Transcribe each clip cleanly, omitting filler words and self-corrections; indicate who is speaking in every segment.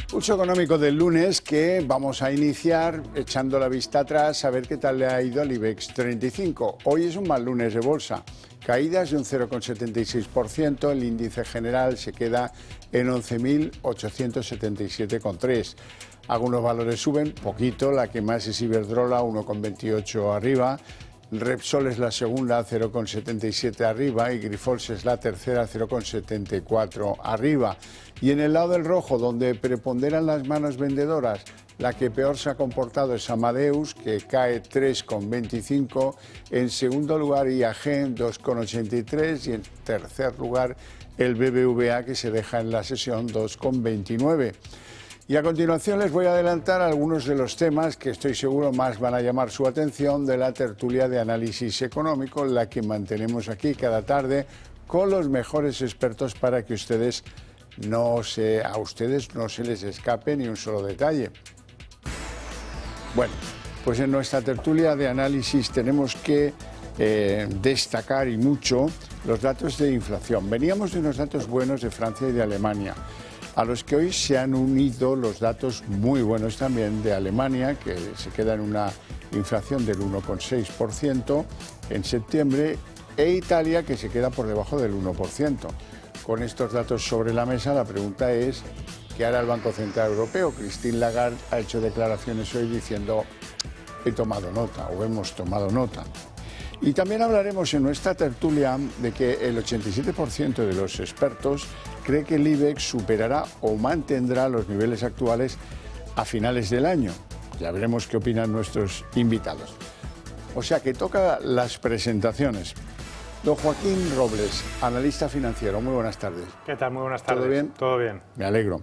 Speaker 1: Pulso económico del lunes que vamos a iniciar echando la vista atrás a ver qué tal le ha ido al IBEX 35. Hoy es un mal lunes de bolsa. Caídas de un 0,76%, el índice general se queda en 11.877,3. Algunos valores suben, poquito, la que más es Iberdrola, 1,28 arriba. Repsol es la segunda, 0,77 arriba, y Grifols es la tercera, 0,74 arriba. Y en el lado del rojo, donde preponderan las manos vendedoras, la que peor se ha comportado es Amadeus, que cae 3,25. En segundo lugar, IAG, 2,83. Y en tercer lugar, el BBVA, que se deja en la sesión 2,29. Y a continuación les voy a adelantar algunos de los temas que estoy seguro más van a llamar su atención de la tertulia de análisis económico, la que mantenemos aquí cada tarde con los mejores expertos para que a ustedes no se les escape ni un solo detalle. Bueno, pues en nuestra tertulia de análisis tenemos que destacar y mucho los datos de inflación. Veníamos de unos datos buenos de Francia y de Alemania, a los que hoy se han unido los datos muy buenos también de Alemania, que se queda en una inflación del 1,6% en septiembre, e Italia, que se queda por debajo del 1%. Con estos datos sobre la mesa, la pregunta es, ¿qué hará el Banco Central Europeo? Christine Lagarde ha hecho declaraciones hoy diciendo, he tomado nota o hemos tomado nota. Y también hablaremos en nuestra tertulia de que el 87% de los expertos cree que el IBEX superará o mantendrá los niveles actuales a finales del año. Ya veremos qué opinan nuestros invitados. O sea que toca las presentaciones. Don Joaquín Robles, analista financiero, muy buenas tardes.
Speaker 2: ¿Qué tal? Muy buenas tardes.
Speaker 1: ¿Todo bien?
Speaker 2: Todo bien.
Speaker 1: Me alegro.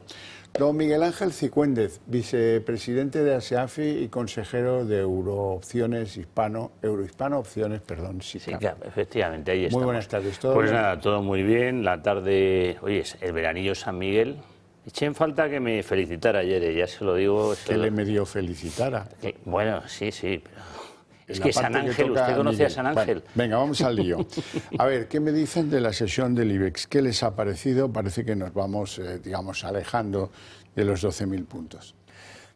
Speaker 1: Don Miguel Ángel Cicuéndez, vicepresidente de ASEAFI y consejero de Eurohispano Opciones, perdón.
Speaker 3: Sí, claro, efectivamente, ahí estamos.
Speaker 1: Muy buenas tardes. ¿Todo
Speaker 3: pues
Speaker 1: bien?
Speaker 3: Nada, todo muy bien. La tarde, oye, el veranillo San Miguel. Eché en falta que me felicitara ayer, ya se lo digo.
Speaker 1: Que le medio felicitara.
Speaker 3: Bueno, sí, pero... Es que San Ángel, ¿usted conoce a San Ángel?
Speaker 1: Bueno, venga, vamos al lío. A ver, ¿qué me dicen de la sesión del IBEX? ¿Qué les ha parecido? Parece que nos vamos, alejando de los 12.000 puntos.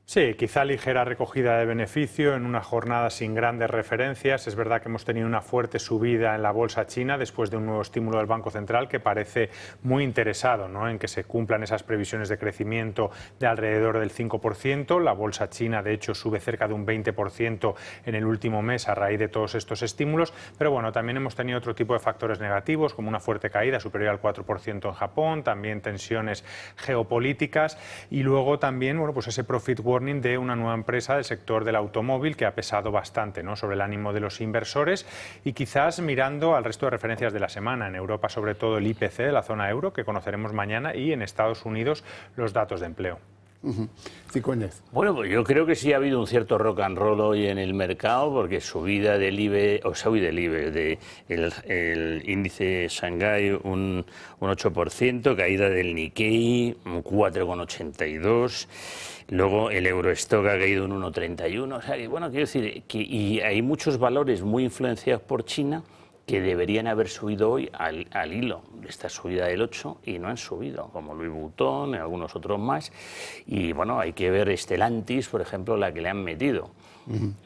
Speaker 2: Sí, quizá ligera recogida de beneficio en una jornada sin grandes referencias. Es verdad que hemos tenido una fuerte subida en la bolsa china después de un nuevo estímulo del Banco Central que parece muy interesado, ¿no?, en que se cumplan esas previsiones de crecimiento de alrededor del 5%. La bolsa china, de hecho, sube cerca de un 20% en el último mes a raíz de todos estos estímulos. Pero bueno, también hemos tenido otro tipo de factores negativos, como una fuerte caída superior al 4% en Japón, también tensiones geopolíticas y luego también, bueno, pues ese profit warning de una nueva empresa del sector del automóvil que ha pesado bastante, ¿no?, sobre el ánimo de los inversores. Y quizás mirando al resto de referencias de la semana, en Europa sobre todo el IPC de la zona euro, que conoceremos mañana, y en Estados Unidos los datos de empleo.
Speaker 1: Cicuéndez.
Speaker 3: Bueno, pues yo creo que sí ha habido un cierto rock and roll hoy en el mercado, porque subida del IBEX, el índice Shanghái un 8%, caída del Nikkei un 4,82%, luego el Eurostock ha caído un 1,31%, o sea, que, bueno, quiero decir, y hay muchos valores muy influenciados por China que deberían haber subido hoy al hilo de esta subida del 8 y no han subido, como Louis Vuitton y algunos otros más. Y bueno, hay que ver Stellantis, por ejemplo, la que le han metido.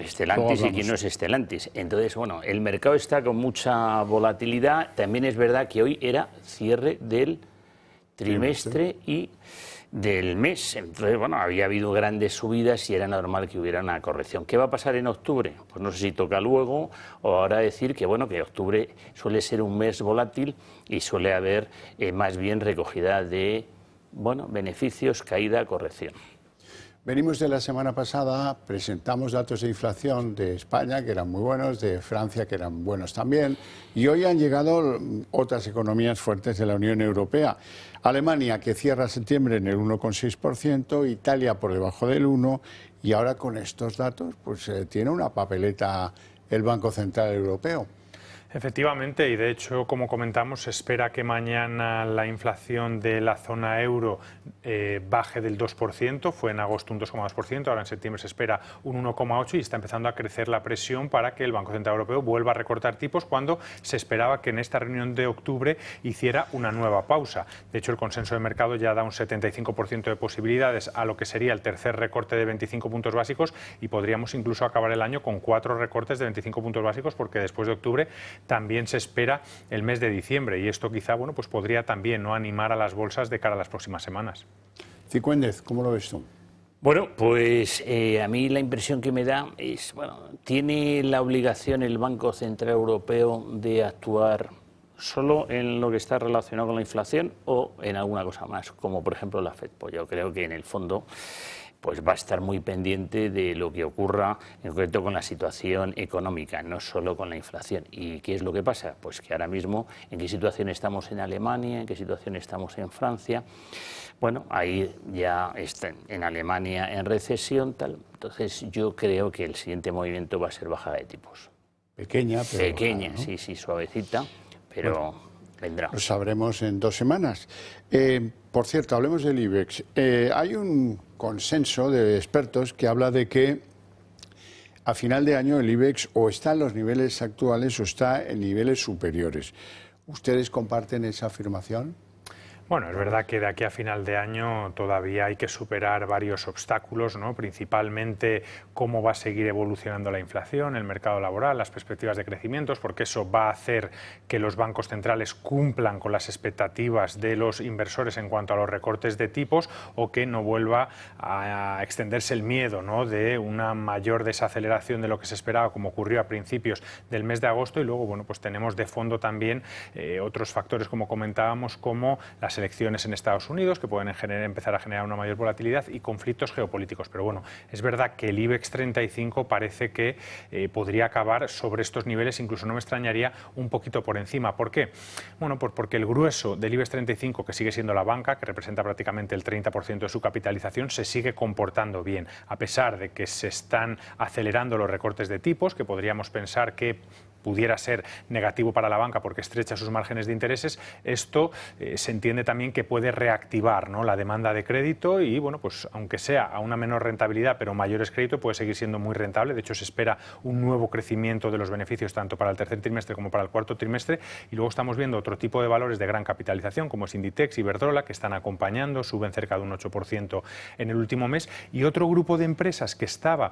Speaker 3: Stellantis y quién no es Stellantis. Entonces, bueno, el mercado está con mucha volatilidad. También es verdad que hoy era cierre del trimestre y del mes. Entonces, bueno, había habido grandes subidas y era normal que hubiera una corrección. ¿Qué va a pasar en octubre? Pues no sé si toca luego o ahora decir que, bueno, que octubre suele ser un mes volátil y suele haber más bien recogida de, bueno, beneficios, caída, corrección.
Speaker 1: Venimos de la semana pasada, presentamos datos de inflación de España, que eran muy buenos, de Francia, que eran buenos también, y hoy han llegado otras economías fuertes de la Unión Europea. Alemania, que cierra septiembre en el 1,6%, Italia por debajo del 1%, y ahora con estos datos pues tiene una papeleta el Banco Central Europeo.
Speaker 2: Efectivamente, y de hecho, como comentamos, se espera que mañana la inflación de la zona euro baje del 2%, fue en agosto un 2,2%, ahora en septiembre se espera un 1,8% y está empezando a crecer la presión para que el Banco Central Europeo vuelva a recortar tipos cuando se esperaba que en esta reunión de octubre hiciera una nueva pausa. De hecho, el consenso de mercado ya da un 75% de posibilidades a lo que sería el tercer recorte de 25 puntos básicos y podríamos incluso acabar el año con 4 recortes de 25 puntos básicos porque después de octubre también se espera el mes de diciembre y esto quizá pues podría también no animar a las bolsas de cara a las próximas semanas.
Speaker 1: Cicuéndez, ¿cómo lo ves tú?
Speaker 3: Bueno, pues a mí la impresión que me da es, ¿tiene la obligación el Banco Central Europeo de actuar solo en lo que está relacionado con la inflación o en alguna cosa más, como por ejemplo la FED? Pues yo creo que en el fondo pues va a estar muy pendiente de lo que ocurra en concreto con la situación económica, no solo con la inflación. ¿Y qué es lo que pasa? Pues que ahora mismo en qué situación estamos en Alemania, en qué situación estamos en Francia. Bueno, ahí ya está en Alemania en recesión, tal. Entonces yo creo que el siguiente movimiento va a ser bajada de tipos.
Speaker 1: Pequeña, pero
Speaker 3: pequeña,
Speaker 1: bajada, ¿no?
Speaker 3: sí, suavecita, pero vendrá.
Speaker 1: Lo sabremos en 2 semanas. Por cierto, hablemos del IBEX. Hay un consenso de expertos que habla de que a final de año el IBEX o está en los niveles actuales o está en niveles superiores. ¿Ustedes comparten esa afirmación?
Speaker 2: Bueno, es verdad que de aquí a final de año todavía hay que superar varios obstáculos, ¿no? Principalmente cómo va a seguir evolucionando la inflación, el mercado laboral, las perspectivas de crecimientos, porque eso va a hacer que los bancos centrales cumplan con las expectativas de los inversores en cuanto a los recortes de tipos o que no vuelva a extenderse el miedo, ¿no? De una mayor desaceleración de lo que se esperaba, como ocurrió a principios del mes de agosto. Y luego, pues tenemos de fondo también otros factores, como comentábamos, como las elecciones en Estados Unidos, que pueden empezar a generar una mayor volatilidad y conflictos geopolíticos. Pero bueno, es verdad que el IBEX 35 parece que podría acabar sobre estos niveles, incluso no me extrañaría un poquito por encima. ¿Por qué? Bueno, pues porque el grueso del IBEX 35, que sigue siendo la banca, que representa prácticamente el 30% de su capitalización, se sigue comportando bien, a pesar de que se están acelerando los recortes de tipos, que podríamos pensar que pudiera ser negativo para la banca porque estrecha sus márgenes de intereses. Esto se entiende también que puede reactivar, ¿no?, la demanda de crédito y, bueno, pues aunque sea a una menor rentabilidad pero mayores créditos, puede seguir siendo muy rentable. De hecho, se espera un nuevo crecimiento de los beneficios tanto para el tercer trimestre como para el cuarto trimestre. Y luego estamos viendo otro tipo de valores de gran capitalización como es Inditex y Iberdrola, que están acompañando, suben cerca de un 8% en el último mes. Y otro grupo de empresas que estaba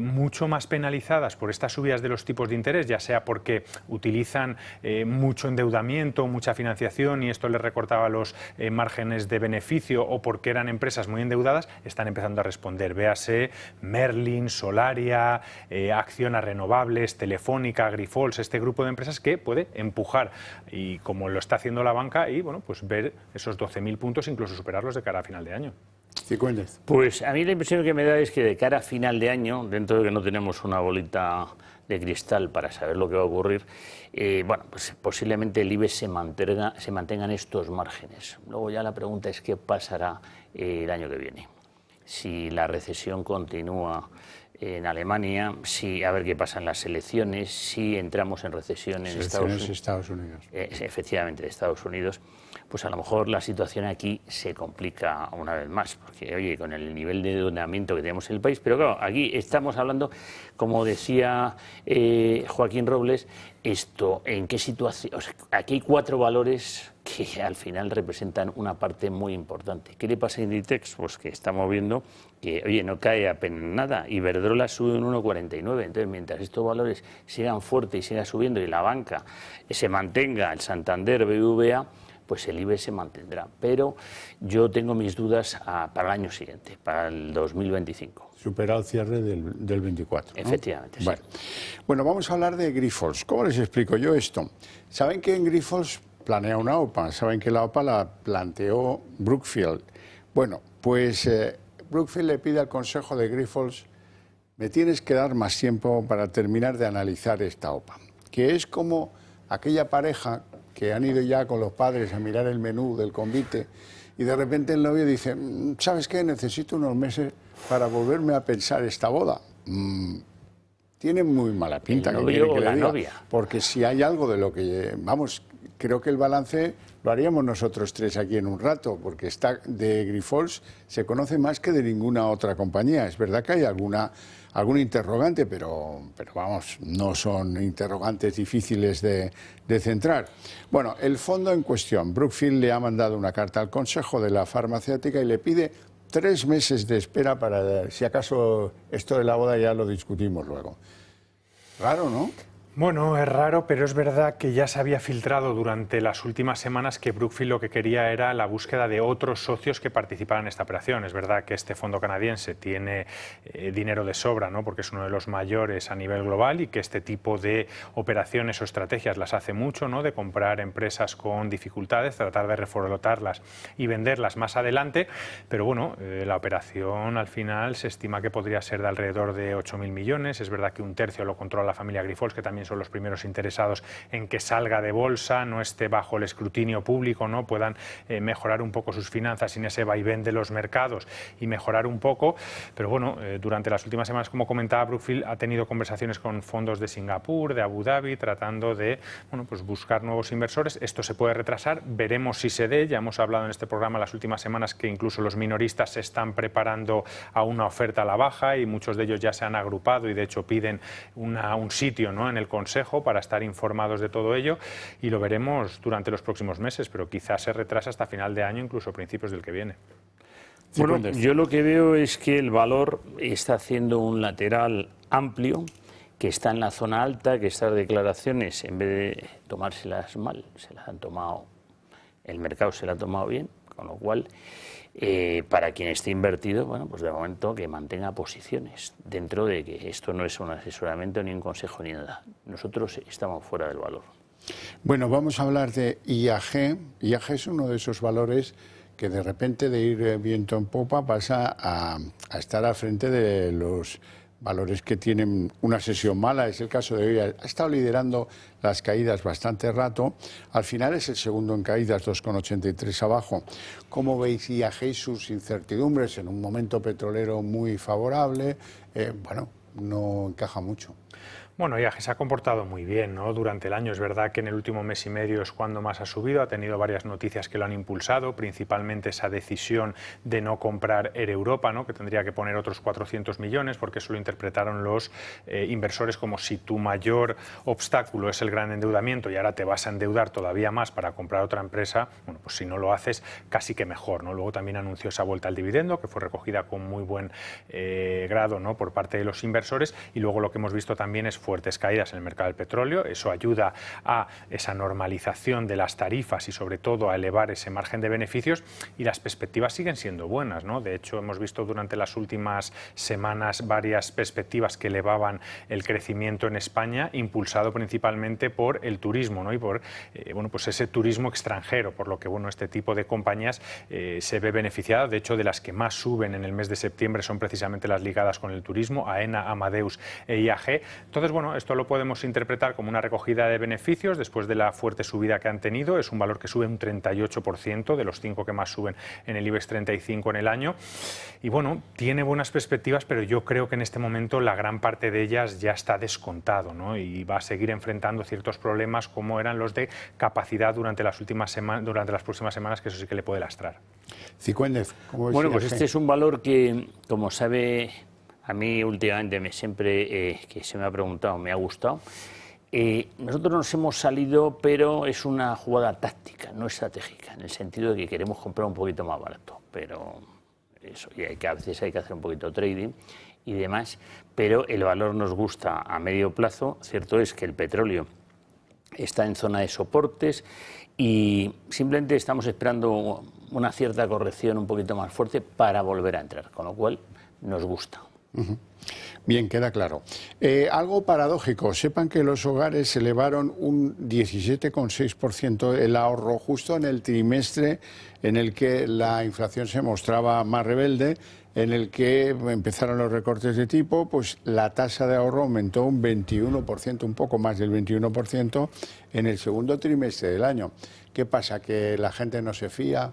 Speaker 2: mucho más penalizadas por estas subidas de los tipos de interés, ya sea porque utilizan mucho endeudamiento, mucha financiación y esto les recortaba los márgenes de beneficio o porque eran empresas muy endeudadas, están empezando a responder. Véase Merlin, Solaria, Acciona Renovables, Telefónica, Grifols, este grupo de empresas que puede empujar y como lo está haciendo la banca y, bueno, pues ver esos 12.000 puntos, incluso superarlos de cara a final de año.
Speaker 1: Cicuéndez.
Speaker 3: Pues a mí la impresión que me da es que de cara a final de año, dentro de que no tenemos una bolita de cristal para saber lo que va a ocurrir, bueno, pues posiblemente el IBEX se mantenga en estos márgenes. Luego ya la pregunta es qué pasará el año que viene. Si la recesión continúa en Alemania, a ver qué pasa en las elecciones, si entramos en recesión en
Speaker 1: Estados Unidos.
Speaker 3: Efectivamente, de Estados Unidos, pues a lo mejor la situación aquí se complica una vez más, porque oye, con el nivel de endeudamiento que tenemos en el país, pero claro, aquí estamos hablando, como decía Joaquín Robles, ¿en qué situación? O sea, aquí hay 4 valores que al final representan una parte muy importante. ¿Qué le pasa a Inditex? Pues que estamos viendo que, oye, no cae apenas nada. Iberdrola sube un 1,49. Entonces, mientras estos valores sigan fuertes y siga subiendo y la banca se mantenga, el Santander, BBVA, pues el IBEX se mantendrá. Pero yo tengo mis dudas para el año siguiente, para el 2025.
Speaker 1: Supera el cierre del 24. ¿no?
Speaker 3: Efectivamente,
Speaker 1: vale.
Speaker 3: sí.
Speaker 1: Bueno, vamos a hablar de Grifols. ¿Cómo les explico yo esto? Saben que en Grifols planea una OPA, saben que la OPA la planteó Brookfield. Bueno, pues Brookfield le pide al consejo de Grifols, me tienes que dar más tiempo para terminar de analizar esta OPA, que es como aquella pareja que han ido ya con los padres a mirar el menú del convite y de repente el novio dice, ¿sabes qué? Necesito unos meses para volverme a pensar esta boda. tiene muy mala pinta.
Speaker 3: ¿El novio o la
Speaker 1: diga?
Speaker 3: novia?
Speaker 1: Porque si hay algo de lo que, vamos, creo que el balance lo haríamos nosotros tres aquí en un rato, porque está de Grifols se conoce más que de ninguna otra compañía. Es verdad que hay algún interrogante, pero vamos, no son interrogantes difíciles de centrar. Bueno, el fondo en cuestión, Brookfield le ha mandado una carta al Consejo de la Farmacéutica y le pide 3 meses de espera para, si acaso esto de la boda ya lo discutimos luego. Raro, ¿no?
Speaker 2: Bueno, es raro, pero es verdad que ya se había filtrado durante las últimas semanas que Brookfield lo que quería era la búsqueda de otros socios que participaran en esta operación. Es verdad que este fondo canadiense tiene dinero de sobra, ¿no? Porque es uno de los mayores a nivel global y que este tipo de operaciones o estrategias las hace mucho, ¿no? De comprar empresas con dificultades, tratar de reflotarlas y venderlas más adelante. Pero bueno, la operación al final se estima que podría ser de alrededor de 8.000 millones. Es verdad que un tercio lo controla la familia Grifols, que también son los primeros interesados en que salga de bolsa, no esté bajo el escrutinio público, ¿no? Puedan mejorar un poco sus finanzas sin ese vaivén de los mercados y mejorar un poco. Pero bueno, durante las últimas semanas, como comentaba, Brookfield ha tenido conversaciones con fondos de Singapur, de Abu Dhabi, tratando de pues buscar nuevos inversores. Esto se puede retrasar, veremos si se dé. Ya hemos hablado en este programa las últimas semanas que incluso los minoristas se están preparando a una oferta a la baja y muchos de ellos ya se han agrupado y de hecho piden un sitio, ¿no? En el Consejo para estar informados de todo ello y lo veremos durante los próximos meses, pero quizás se retrasa hasta final de año, incluso principios del que viene.
Speaker 3: Bueno, yo lo que veo es que el valor está haciendo un lateral amplio, que está en la zona alta, que estas declaraciones, en vez de tomárselas mal, se las han tomado, el mercado se la ha tomado bien, con lo cual, para quien esté invertido, bueno, pues de momento que mantenga posiciones, dentro de que esto no es un asesoramiento ni un consejo ni nada. Nosotros estamos fuera del valor.
Speaker 1: Bueno, vamos a hablar de IAG. IAG es uno de esos valores que de repente de ir viento en popa pasa a estar al frente de los valores que tienen una sesión mala. Es el caso de hoy. Ha estado liderando las caídas bastante rato. Al final es el segundo en caídas, 2,83 abajo. ¿Cómo veis IAG y sus incertidumbres en un momento petrolero muy favorable? Bueno, no encaja mucho.
Speaker 2: Bueno, IAG se ha comportado muy bien, ¿no? Durante el año. Es verdad que en el último mes y medio es cuando más ha subido, ha tenido varias noticias que lo han impulsado, principalmente esa decisión de no comprar Air Europa, ¿no? Que tendría que poner otros 400 millones, porque eso lo interpretaron los inversores como si tu mayor obstáculo es el gran endeudamiento y ahora te vas a endeudar todavía más para comprar otra empresa. Bueno, pues si no lo haces, casi que mejor, ¿no? Luego también anunció esa vuelta al dividendo, que fue recogida con muy buen grado, ¿no? Por parte de los inversores, y luego lo que hemos visto también es fuertes caídas en el mercado del petróleo. Eso ayuda a esa normalización de las tarifas y sobre todo a elevar ese margen de beneficios, y las perspectivas siguen siendo buenas, ¿no? De hecho, hemos visto durante las últimas semanas varias perspectivas que elevaban el crecimiento en España, impulsado principalmente por el turismo, ¿no? Y por pues ese turismo extranjero, por lo que este tipo de compañías se ve beneficiada. De hecho, de las que más suben en el mes de septiembre son precisamente las ligadas con el turismo, AENA, Amadeus e IAG. Entonces, esto lo podemos interpretar como una recogida de beneficios después de la fuerte subida que han tenido. Es un valor que sube un 38% de los 5 que más suben en el IBEX 35 en el año. Y bueno, tiene buenas perspectivas, pero yo creo que en este momento la gran parte de ellas ya está descontado, ¿no? Y va a seguir enfrentando ciertos problemas como eran los de capacidad durante las próximas semanas, que eso sí que le puede lastrar.
Speaker 1: Cicuéndez, ¿cómo ves?
Speaker 3: Bueno, pues este es un valor que, como sabe, a mí últimamente siempre que se me ha preguntado, me ha gustado. Nosotros nos hemos salido, pero es una jugada táctica, no estratégica, en el sentido de que queremos comprar un poquito más barato, pero eso, y a veces hay que hacer un poquito de trading y demás, pero el valor nos gusta a medio plazo. Cierto es que el petróleo está en zona de soportes y simplemente estamos esperando una cierta corrección un poquito más fuerte para volver a entrar, con lo cual nos gusta.
Speaker 1: Bien, queda claro. Algo paradójico, sepan que los hogares elevaron un 17,6% el ahorro justo en el trimestre en el que la inflación se mostraba más rebelde, en el que empezaron los recortes de tipo, pues la tasa de ahorro aumentó un 21%, un poco más del 21% en el segundo trimestre del año. ¿Qué pasa? ¿Que la gente no se fía?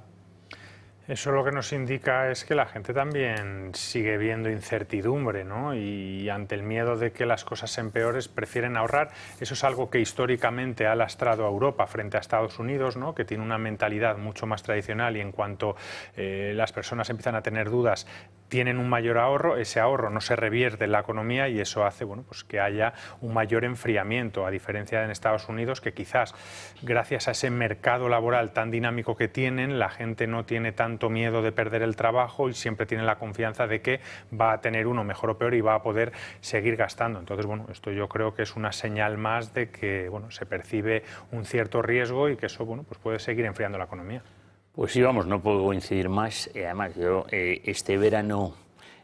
Speaker 2: Eso lo que nos indica es que la gente también sigue viendo incertidumbre, ¿no? Y ante el miedo de que las cosas se empeoren, prefieren ahorrar. Eso es algo que históricamente ha lastrado a Europa frente a Estados Unidos, ¿no? Que tiene una mentalidad mucho más tradicional y en cuanto las personas empiezan a tener dudas, tienen un mayor ahorro, ese ahorro no se revierte en la economía y eso hace, bueno, pues que haya un mayor enfriamiento, a diferencia de en Estados Unidos, que quizás gracias a ese mercado laboral tan dinámico que tienen, la gente no tiene tanto miedo de perder el trabajo y siempre tiene la confianza de que va a tener uno mejor o peor y va a poder seguir gastando. Entonces, bueno, esto yo creo que es una señal más de que, bueno, se percibe un cierto riesgo y que eso, bueno, pues puede seguir enfriando la economía.
Speaker 3: Pues sí, vamos, no puedo coincidir más. Además, yo este verano,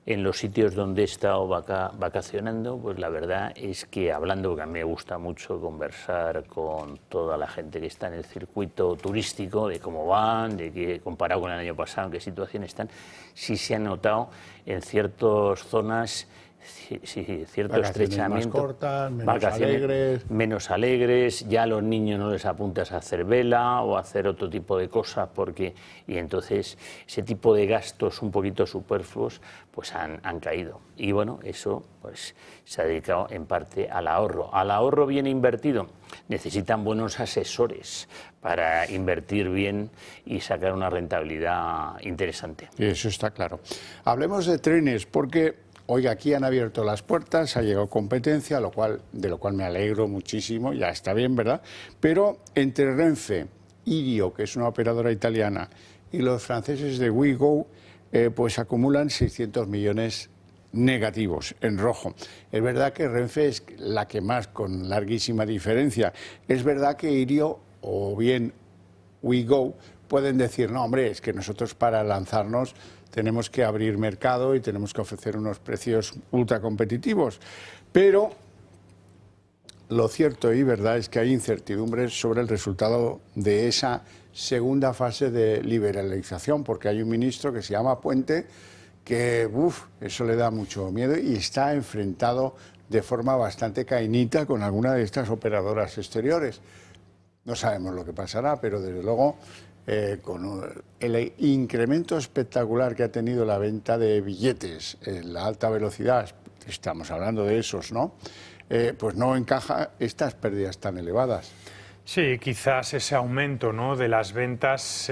Speaker 3: en los sitios donde he estado vacacionando, pues la verdad es que hablando, porque a mí me gusta mucho conversar con toda la gente que está en el circuito turístico, de cómo van, de que comparado con el año pasado, en qué situación están, sí se ha notado en ciertas zonas cierto estrechamiento,
Speaker 1: más cortas,
Speaker 3: menos alegres, ya a los niños no les apuntas a hacer vela o a hacer otro tipo de cosas, y entonces ese tipo de gastos un poquito superfluos pues han caído. Y bueno, eso pues se ha dedicado en parte al ahorro bien invertido. Necesitan buenos asesores para invertir bien y sacar una rentabilidad interesante.
Speaker 1: Eso está claro. Hablemos de trenes, porque hoy aquí han abierto las puertas, ha llegado competencia, de lo cual me alegro muchísimo, ya está bien, ¿verdad? Pero entre Renfe, Irio, que es una operadora italiana, y los franceses de WeGo, pues acumulan 600 millones negativos, en rojo. Es verdad que Renfe es la que más, con larguísima diferencia. Es verdad que Irio o bien WeGo pueden decir, no, hombre, es que nosotros para lanzarnos tenemos que abrir mercado y tenemos que ofrecer unos precios ultra competitivos. Pero lo cierto y verdad es que hay incertidumbres sobre el resultado de esa segunda fase de liberalización, porque hay un ministro que se llama Puente que, eso le da mucho miedo y está enfrentado de forma bastante cainita con alguna de estas operadoras exteriores. No sabemos lo que pasará, pero desde luego con el incremento espectacular que ha tenido la venta de billetes en la alta velocidad, estamos hablando de esos, ¿no? Pues no encaja estas pérdidas tan elevadas.
Speaker 2: Sí, quizás ese aumento, ¿no?, de las ventas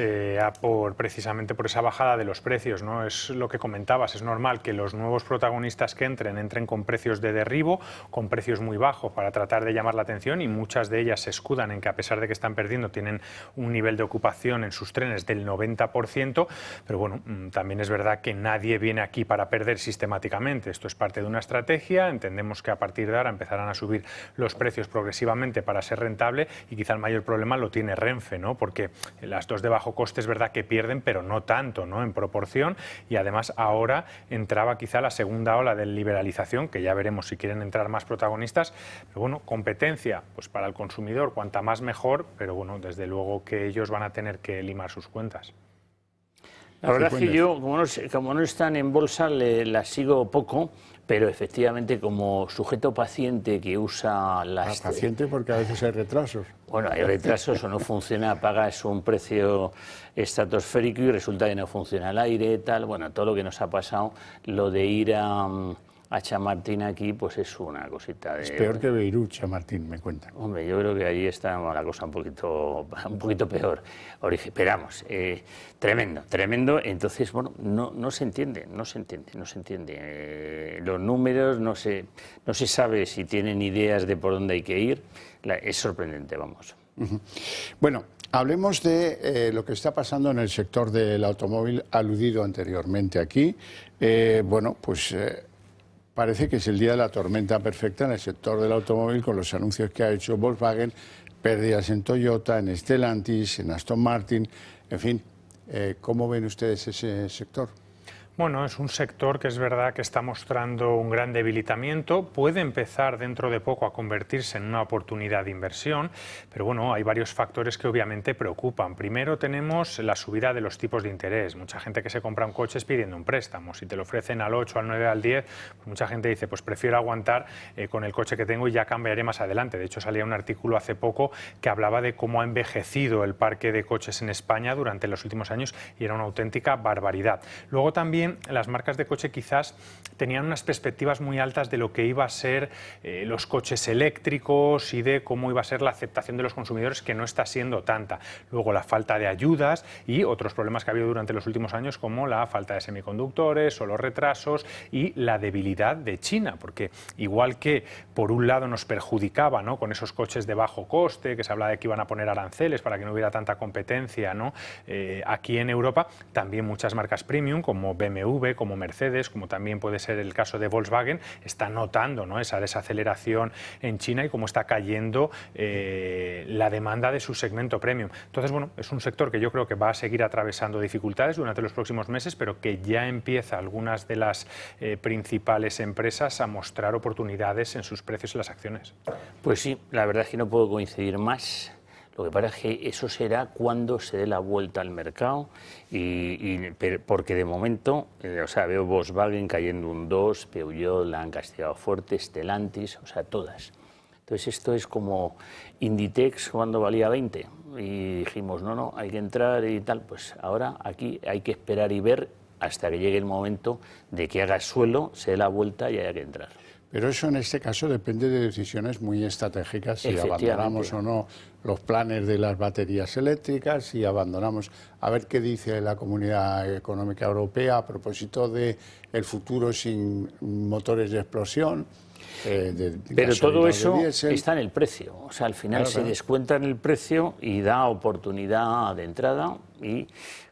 Speaker 2: precisamente por esa bajada de los precios, ¿no? Es lo que comentabas, es normal que los nuevos protagonistas que entren con precios de derribo, con precios muy bajos para tratar de llamar la atención, y muchas de ellas se escudan en que a pesar de que están perdiendo tienen un nivel de ocupación en sus trenes del 90%, pero bueno, también es verdad que nadie viene aquí para perder sistemáticamente. Esto es parte de una estrategia, entendemos que a partir de ahora empezarán a subir los precios progresivamente para ser rentable, y quizá el mayor problema lo tiene Renfe, ¿no? Porque las dos de bajo coste es verdad que pierden, pero no tanto, ¿no?, en proporción, y además ahora entraba quizá la segunda ola de liberalización, que ya veremos si quieren entrar más protagonistas, pero bueno, competencia, pues para el consumidor cuanta más mejor, pero bueno, desde luego que ellos van a tener que limar sus cuentas.
Speaker 3: La verdad es que yo, como no están en bolsa, las sigo poco, pero efectivamente como sujeto paciente que usa las...
Speaker 1: Paciente porque a veces hay retrasos.
Speaker 3: Bueno, hay retrasos o no funciona, pagas un precio estratosférico y resulta que no funciona el aire, tal. Bueno, todo lo que nos ha pasado, lo de ir a Chamartín aquí, pues es una cosita de...
Speaker 1: Es peor que Beirut, Chamartín, me cuentan.
Speaker 3: Hombre, yo creo que allí está la cosa un poquito peor. Esperamos, tremendo. Entonces, bueno, no se entiende. Los números, no se sabe si tienen ideas de por dónde hay que ir. Es sorprendente, vamos.
Speaker 1: Bueno, hablemos de lo que está pasando en el sector del automóvil, aludido anteriormente aquí. Bueno, pues... parece que es el día de la tormenta perfecta en el sector del automóvil, con los anuncios que ha hecho Volkswagen, pérdidas en Toyota, en Stellantis, en Aston Martin, en fin. ¿Cómo ven ustedes ese sector?
Speaker 2: Bueno, es un sector que es verdad que está mostrando un gran debilitamiento, puede empezar dentro de poco a convertirse en una oportunidad de inversión, pero bueno, hay varios factores que obviamente preocupan. Primero tenemos la subida de los tipos de interés, mucha gente que se compra un coche es pidiendo un préstamo, si te lo ofrecen al 8, al 9, al 10, pues mucha gente dice, pues prefiero aguantar con el coche que tengo y ya cambiaré más adelante. De hecho, salía un artículo hace poco que hablaba de cómo ha envejecido el parque de coches en España durante los últimos años y era una auténtica barbaridad. Luego también las marcas de coche quizás tenían unas perspectivas muy altas de lo que iba a ser los coches eléctricos y de cómo iba a ser la aceptación de los consumidores, que no está siendo tanta. Luego la falta de ayudas y otros problemas que ha habido durante los últimos años, como la falta de semiconductores o los retrasos y la debilidad de China, porque igual que por un lado nos perjudicaba, ¿no?, con esos coches de bajo coste, que se hablaba de que iban a poner aranceles para que no hubiera tanta competencia, ¿no?, aquí en Europa, también muchas marcas premium como BMW, como Mercedes, como también puede ser el caso de Volkswagen, está notando, ¿no?, esa desaceleración en China y cómo está cayendo la demanda de su segmento premium. Entonces, bueno, es un sector que yo creo que va a seguir atravesando dificultades durante los próximos meses, pero que ya empieza algunas de las principales empresas a mostrar oportunidades en sus precios y las acciones.
Speaker 3: Pues sí, la verdad es que no puedo coincidir más. Lo que pasa es que eso será cuando se dé la vuelta al mercado, porque de momento, o sea, veo Volkswagen cayendo un 2, Peugeot la han castigado fuerte, Stellantis, o sea, todas. Entonces esto es como Inditex cuando valía 20 y dijimos, no, hay que entrar y tal. Pues ahora aquí hay que esperar y ver hasta que llegue el momento de que haga suelo, se dé la vuelta y haya que entrar.
Speaker 1: Pero eso en este caso depende de decisiones muy estratégicas, si abandonamos o no los planes de las baterías eléctricas, si abandonamos, a ver qué dice la Comunidad Económica Europea a propósito de el futuro sin motores de explosión.
Speaker 3: Pero todo eso está en el precio, o sea, al final se descuenta en el precio y da oportunidad de entrada. ¿Y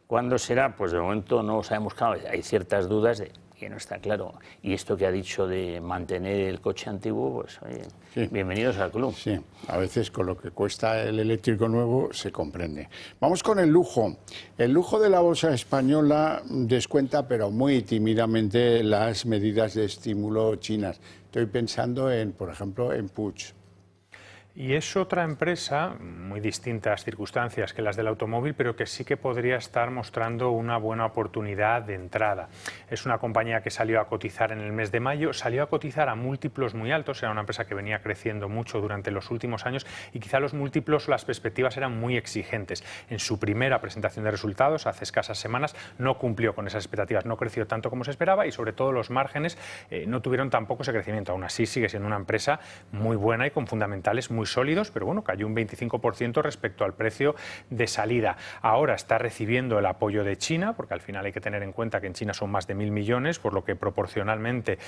Speaker 3: cuándo será? Pues de momento no sabemos, claro, hay ciertas dudas de que no está claro. Y esto que ha dicho de mantener el coche antiguo, pues oye, sí, bienvenidos al club.
Speaker 1: Sí, a veces con lo que cuesta el eléctrico nuevo se comprende. Vamos con el lujo. El lujo de la bolsa española descuenta, pero muy tímidamente, las medidas de estímulo chinas. Estoy pensando en, por ejemplo, en Puig.
Speaker 2: Y es otra empresa, muy distintas circunstancias que las del automóvil, pero que sí que podría estar mostrando una buena oportunidad de entrada. Es una compañía que salió a cotizar en el mes de mayo, salió a cotizar a múltiplos muy altos, era una empresa que venía creciendo mucho durante los últimos años y quizá los múltiplos, las perspectivas eran muy exigentes. En su primera presentación de resultados, hace escasas semanas, no cumplió con esas expectativas, no creció tanto como se esperaba y sobre todo los márgenes no tuvieron tampoco ese crecimiento. Aún así sigue siendo una empresa muy buena y con fundamentales muy sólidos, pero bueno, cayó un 25% respecto al precio de salida. Ahora está recibiendo el apoyo de China, porque al final hay que tener en cuenta que en China son más de 1.000 millones, por lo que proporcionalmente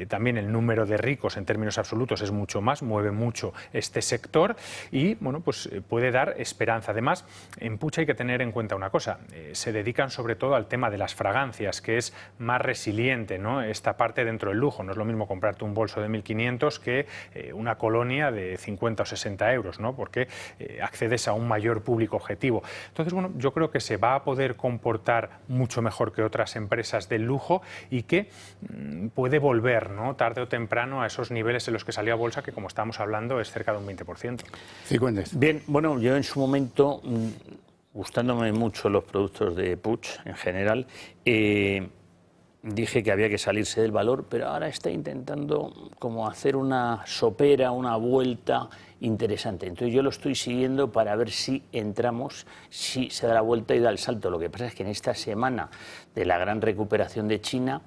Speaker 2: también el número de ricos en términos absolutos es mucho más, mueve mucho este sector y bueno, pues puede dar esperanza. Además, en Puig hay que tener en cuenta una cosa, se dedican sobre todo al tema de las fragancias, que es más resiliente, ¿no?, esta parte dentro del lujo. No es lo mismo comprarte un bolso de 1.500 que una colonia de 50 o 60 euros, ¿no?, porque accedes a un mayor público objetivo. Entonces, bueno, yo creo que se va a poder comportar mucho mejor que otras empresas del lujo y que puede volver, ¿no?, tarde o temprano a esos niveles en los que salió a bolsa, que como estábamos hablando es cerca de un 20%.
Speaker 3: Bien, bueno, yo en su momento, gustándome mucho los productos de Puig en general, dije que había que salirse del valor, pero ahora está intentando como hacer una sopera, una vuelta interesante. Entonces yo lo estoy siguiendo para ver si entramos, si se da la vuelta y da el salto. Lo que pasa es que en esta semana de la gran recuperación de China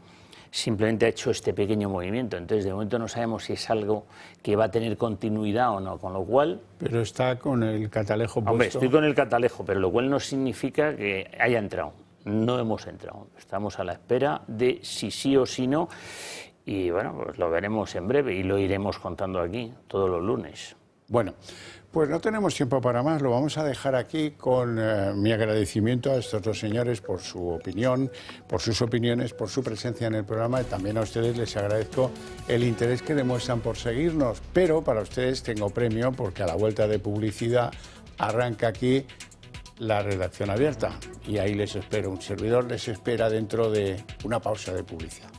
Speaker 3: simplemente ha hecho este pequeño movimiento. Entonces de momento no sabemos si es algo que va a tener continuidad o no, con lo cual...
Speaker 1: Pero está con el catalejo puesto.
Speaker 3: Hombre, estoy con el catalejo, pero lo cual no significa que haya entrado. No hemos entrado, estamos a la espera de si sí o si no y bueno, pues lo veremos en breve y lo iremos contando aquí todos los lunes.
Speaker 1: Bueno, pues no tenemos tiempo para más, lo vamos a dejar aquí con mi agradecimiento a estos dos señores por su opinión, por sus opiniones, por su presencia en el programa y también a ustedes les agradezco el interés que demuestran por seguirnos, pero para ustedes tengo premio porque a la vuelta de publicidad arranca aquí la redacción abierta y ahí les espero. Un servidor les espera dentro de una pausa de publicidad.